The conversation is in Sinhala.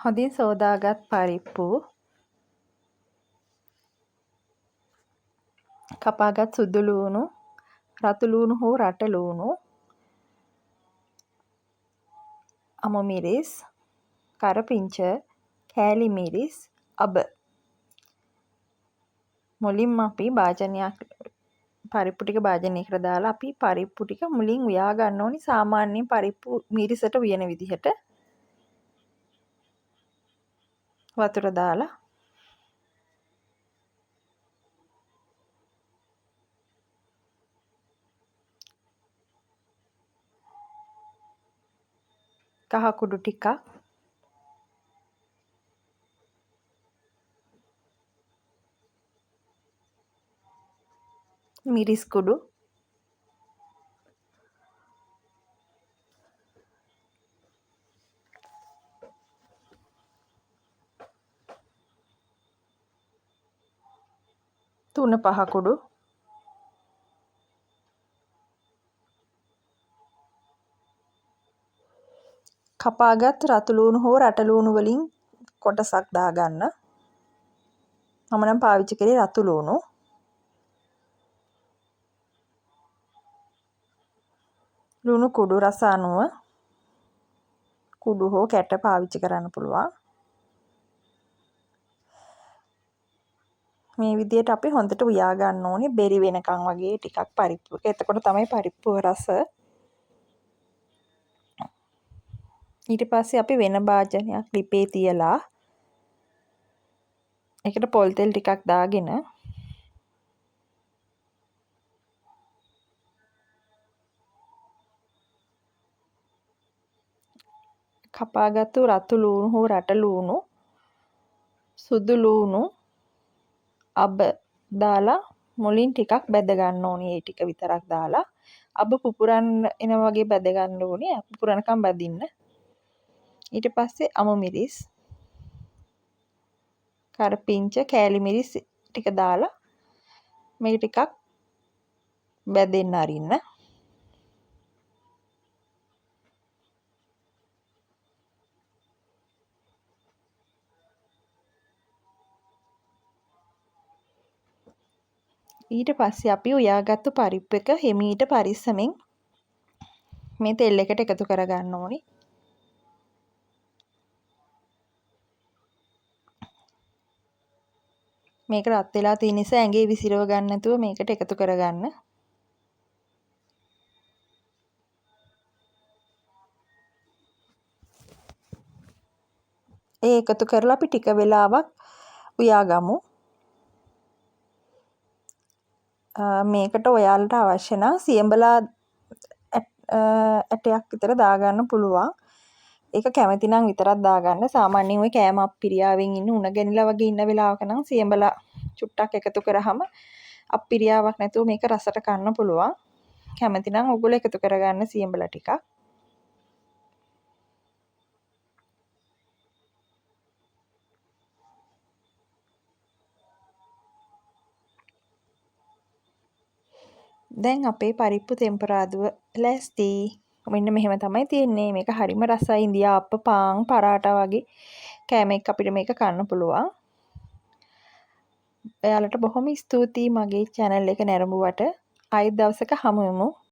හොඳින් සෝදාගත් පරිප්පු කපාගත් සුදු ලූණු, රතු ලූණු හෝ රට ලූණු, අමු මිරිස්, කරපිංච, කෑලි මිරිස්, අබ. මුලින්ම අපි පරිප්පු ටික භාජනයකට දාලා අපි පරිප්පු ටික මුලින් උයා ගන්න ඕනි. සාමාන්‍යයෙන් පරිප්පු මිරිසට උයන විදිහට වතුර දාලා කහ කුඩු ටිකක්, මිරිස් කුඩු, තුන පහ කුඩු, කපාගත් රතු ලූණු හෝ රට ලූණු වලින් කොටසක් දාගන්න. මම නම් පාවිච්චි කරේ රතු ලූණු. ලුණු කුඩු රස අනුව කුඩු හෝ කැට පාවිච්චි කරන්න පුළුවන්. මේ විදිහට අපි හොඳට උයා ගන්න ඕනේ බෙරි වෙනකන් වගේ ටිකක් පරිප්පු එක. එතකොට තමයි පරිප්පුව රස. ඊට පස්සේ අපි වෙන භාජනයක් ලිපේ තියලා ඒකට පොල් තෙල් ටිකක් දාගෙන කපාගත්තු රතු ලූණු හෝ රට ලූණු, සුදු ලූණු, අබ දාලා මුලින් ටිකක් බැද ගන්න ඕනේ. ඒ ටික විතරක් දාලා අබ පුපුරන්න එන වගේ බැද ගන්න ඕනේ. පුපුරනකම් බදින්න. ඊට පස්සේ අමු මිරිස්, කරපිංච, කෑලි මිරිස් ටික දාලා මේක ටිකක් බැදෙන්න අරින්න. ඊට පස්සේ අපි උයාගත්තු පරිප්පු එක හිමීට පරිස්සමෙන් මේ තෙල් එකට එකතු කරගන්න ඕනේ. මේක රත් වෙලා තියෙන නිසා ඇඟේ විසිරව ගන්න නැතුව මේකට එකතු කරගන්න. ඒ එකතු කරලා අපි ටික වෙලාවක් උයාගමු. මේකට ඔයාලට අවශ්‍ය නම් සියඹලා ඇටයක් විතර දාගන්න පුළුවන්. ඒක කැමති නම් විතරක් දාගන්න. සාමාන්‍යයෙන් ඔය කෑම අප්පිරියාවෙන් ඉන්න උණ ගැනිලා වගේ ඉන්න වෙලාවක නම් සියඹලා චුට්ටක් එකතු කරාම අප්පිරියාවක් නැතුව මේක රසට කන්න පුළුවන්. කැමති නම් ඔයගොල්ලෝ එකතු කරගන්න සියඹලා ටිකක්. දැන් අපේ පරිප්පු තෙම්පරාදුව ලෑස්ති. මෙන්න මෙහෙම තමයි තියෙන්නේ. මේක හරිම රසයි. ඉන්දියාප්ප පාන් පරාටා වගේ කෑම එක්ක අපිට මේක කන්න පුළුවන්. ඔයාලට බොහොම ස්තුතියි මගේ channel එක නැරඹුවට. ආයෙත් දවසක හමු වෙමු.